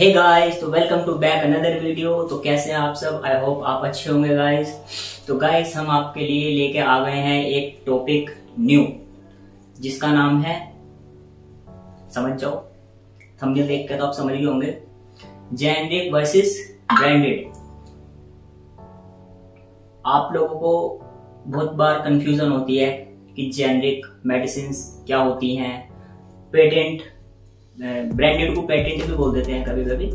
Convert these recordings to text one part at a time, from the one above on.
हे guys, तो welcome to back another video. तो कैसे हैं आप सब? आई होप आप अच्छे होंगे गाइस। तो गाइस हम आपके लिए लेके आ गए हैं एक टॉपिक न्यू, जिसका नाम है, समझ जाओ, थंबनेल देख के तो आप समझ गए होंगे, जेनेरिक वर्सेस ब्रांडेड। आप लोगों को बहुत बार कंफ्यूजन होती है कि जेनेरिक मेडिसिन क्या होती हैं, पेटेंट, ब्रांडेड को पेटेंट भी बोल देते हैं कभी कभी।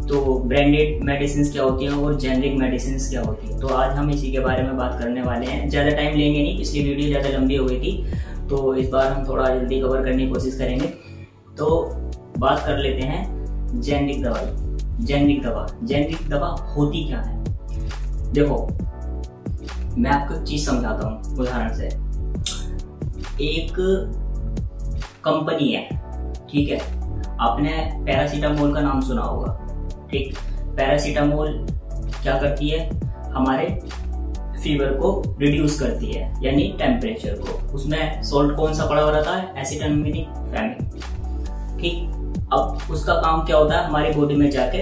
तो ब्रांडेड मेडिसिन क्या होती हैं और जेनेरिक मेडिसिन क्या होती है, तो आज हम इसी के बारे में बात करने वाले हैं। ज्यादा टाइम लेंगे नहीं, पिछली वीडियो ज्यादा लंबी हो गई थी, तो इस बार हम थोड़ा जल्दी कवर करने की कोशिश करेंगे। तो बात कर लेते हैं जेनेरिक दवाई। जेनेरिक दवा होती क्या है? देखो, मैं आपको एक चीज समझाता हूँ उदाहरण से। एक कंपनी है, ठीक है, आपने पैरासीटामोल का नाम सुना होगा, ठीक। पैरासीटामोल क्या करती है? हमारे फीवर को रिड्यूस करती है, यानी टेम्परेचर को। उसमें सॉल्ट कौन सा पड़ा हुआ रहता है? एसिटामिनोफेन, ठीक। अब उसका काम क्या होता है? हमारी बॉडी में जाके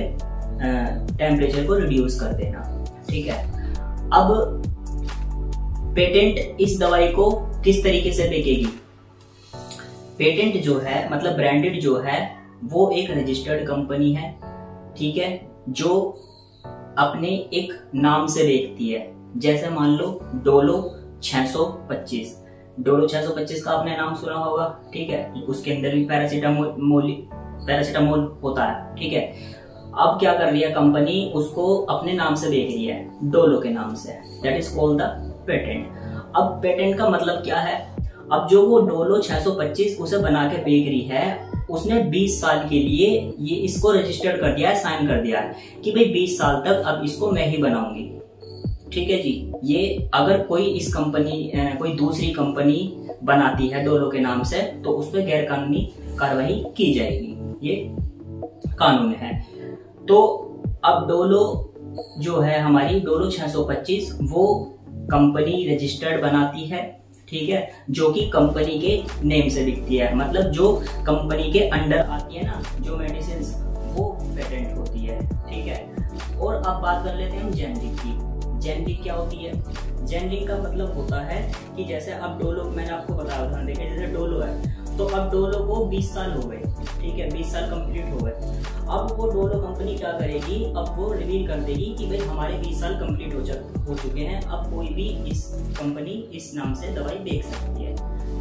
टेम्परेचर को रिड्यूस कर देना, ठीक है। अब पेटेंट इस दवाई को किस तरीके से बेचेगी? पेटेंट जो है, मतलब ब्रांडेड जो है, वो एक रजिस्टर्ड कंपनी है, ठीक है, जो अपने एक नाम से बेचती है। जैसे मान लो डोलो 625। डोलो 625 का आपने नाम सुना होगा, ठीक है। उसके अंदर भी पैरासीटामोल होता है, ठीक है। अब क्या कर रही है कंपनी? उसको अपने नाम से बेच रही है, डोलो के नाम से। That is called the patent. अब पेटेंट का मतलब क्या है? अब जो वो डोलो 625 उसे बना के बेच रही है, उसने 20 साल के लिए ये इसको रजिस्टर्ड कर दिया है, साइन कर दिया है कि भाई 20 साल तक अब इसको मैं ही बनाऊंगी, ठीक है जी। ये अगर कोई इस कंपनी कोई दूसरी कंपनी बनाती है डोलो के नाम से, तो उस पर गैर कानूनी कार्रवाई की जाएगी, ये कानून है। तो अब डोलो जो है, हमारी डोलो 625, वो कंपनी रजिस्टर्ड बनाती है, ठीक है, जो कि कंपनी के नेम से बिकती है। मतलब जो कंपनी के अंडर आती है ना जो मेडिसिन, वो पेटेंट होती है, ठीक है। और अब बात कर लेते हैं हम जेनेरिक की। जेनेरिक क्या होती है? जेनेरिक का मतलब होता है कि जैसे अब डोलो, मैंने आपको बताया उदाहरण देखे, जैसे डोलो है, तो अब डोलो को 20 साल हो गए, ठीक है, 20 साल कंप्लीट हो गए। अब वो डोलो कंपनी क्या करेगी? अब वो रिवील कर देगी कि भाई हमारे 20 साल कंप्लीट हो चुके हैं, अब कोई भी इस कंपनी इस नाम से दवाई बेच सकती है,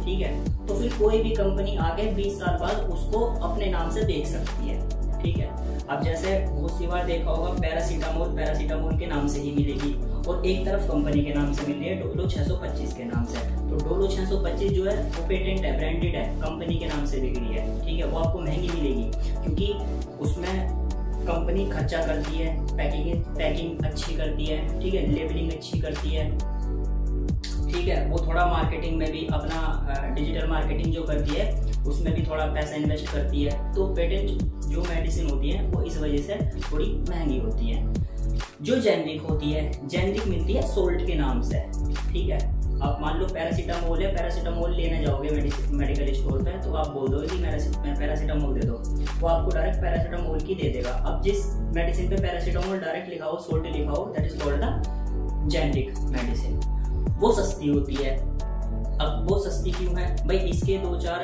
ठीक है। तो फिर कोई भी कंपनी आके 20 साल बाद उसको अपने नाम से बेच सकती है, ठीक है। अब जैसे बहुत सी बार देखा होगा, पैरासीटामोल के नाम से ही मिलेगी, और एक तरफ कंपनी के नाम से मिल रही है डोलो 625 के नाम से। तो डोलो 625 जो है वो पेटेंट है, ब्रांडेड है, कंपनी के नाम से बिक रही है, ठीक है। वो आपको महंगी मिलेगी क्योंकि उसमें कंपनी खर्चा करती है, पैकिंग अच्छी करती है, ठीक है, लेबलिंग अच्छी करती है, ठीक है। वो थोड़ा मार्केटिंग में भी अपना डिजिटल मार्केटिंग जो करती है, उसमें भी थोड़ा पैसा इन्वेस्ट करती है। तो पेटेंट जो मेडिसिन होती है वो इस वजह से थोड़ी महंगी होती है। जो जेनेरिक होती है, जेनेरिक मिलती है सोल्ट के नाम से, ठीक है। आप मान लो पैरासीटामोल है, पैरासीटामोल लेने जाओगे मेडिकल स्टोर पे, तो आप बोल दोगे कि मैं पैरासीटामोल दे दो, वो आपको डायरेक्ट पैरासीटामोल की दे देगा। अब जिस मेडिसिन पे पैरासीटामोल डायरेक्ट लिखा हो, सोल्ट लिखा हो, that is called the generic medicine. वो सस्ती होती है। अब वो सस्ती क्यों है भाई? इसके 2-4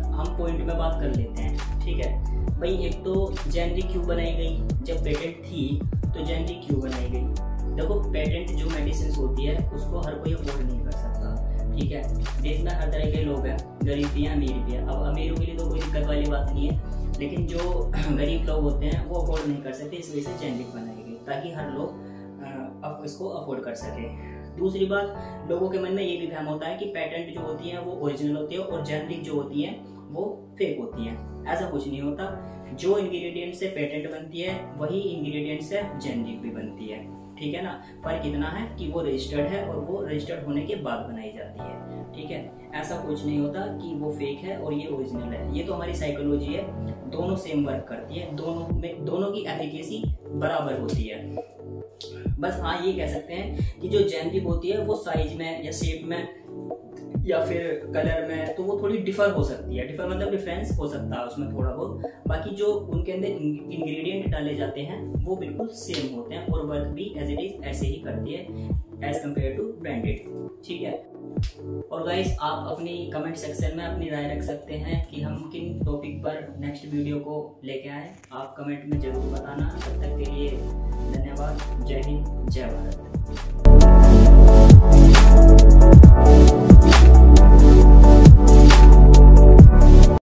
हम पॉइंट में बात कर लेते हैं, ठीक है भाई। एक तो जेनेरिक क्यों बनाई गई? जब पेटेंट थी तो जेनेरिक क्यों बनाई गई? देखो, पेटेंट जो मेडिसिन होती है उसको हर कोई अफोर्ड नहीं कर सकता, ठीक है। देश में हर तरह के लोग हैं, गरीब भी हैं, अमीर भी हैं। अब अमीरों के लिए तो कोई दिक्कत वाली बात नहीं है, लेकिन जो गरीब लोग होते हैं वो अफोर्ड नहीं कर सकते, इस वजह से जेनेरिक बनाई गई ताकि हर लोग इसको अफोर्ड कर सके। दूसरी बात, लोगों के मन में ये भी भ्रम होता है कि पेटेंट जो होती है वो ओरिजिनल होती है और जेनेरिक जो होती है वो फेक होती है। ऐसा कुछ नहीं होता। जो इंग्रेडिएंट से पेटेंट बनती है वही इंग्रेडिएंट से जेनेरिक भी बनती है, ठीक है ना। फर्क इतना है कि वो रजिस्टर्ड है और वो रजिस्टर्ड होने के बाद बनाई जाती है, ठीक है। ऐसा कुछ नहीं होता कि वो फेक है और ये ओरिजिनल है। ये तो हमारी साइकोलॉजी है, दोनों सेम वर्क करती है, दोनों की एफिकेसी बराबर होती है। बस हाँ, ये कह सकते हैं कि जो जेनेरिक होती है वो साइज में या शेप में या फिर कलर में, तो वो थोड़ी डिफर हो सकती है। डिफर मतलब डिफरेंस हो सकता है उसमें थोड़ा बहुत, बाकी जो उनके अंदर इंग्रेडिएंट डाले जाते हैं वो बिल्कुल सेम होते हैं और वर्क भी एज इट इज ऐसे ही करती है एज कम्पेयर टू ब्रांडेड। ठीक है। और गाइस आप अपनी कमेंट सेक्शन में अपनी राय रख सकते हैं कि हम किन टॉपिक पर नेक्स्ट वीडियो को लेके आए। आप कमेंट में जरूर बताना। तब तक के लिए धन्यवाद। जय हिंद, जय भारत।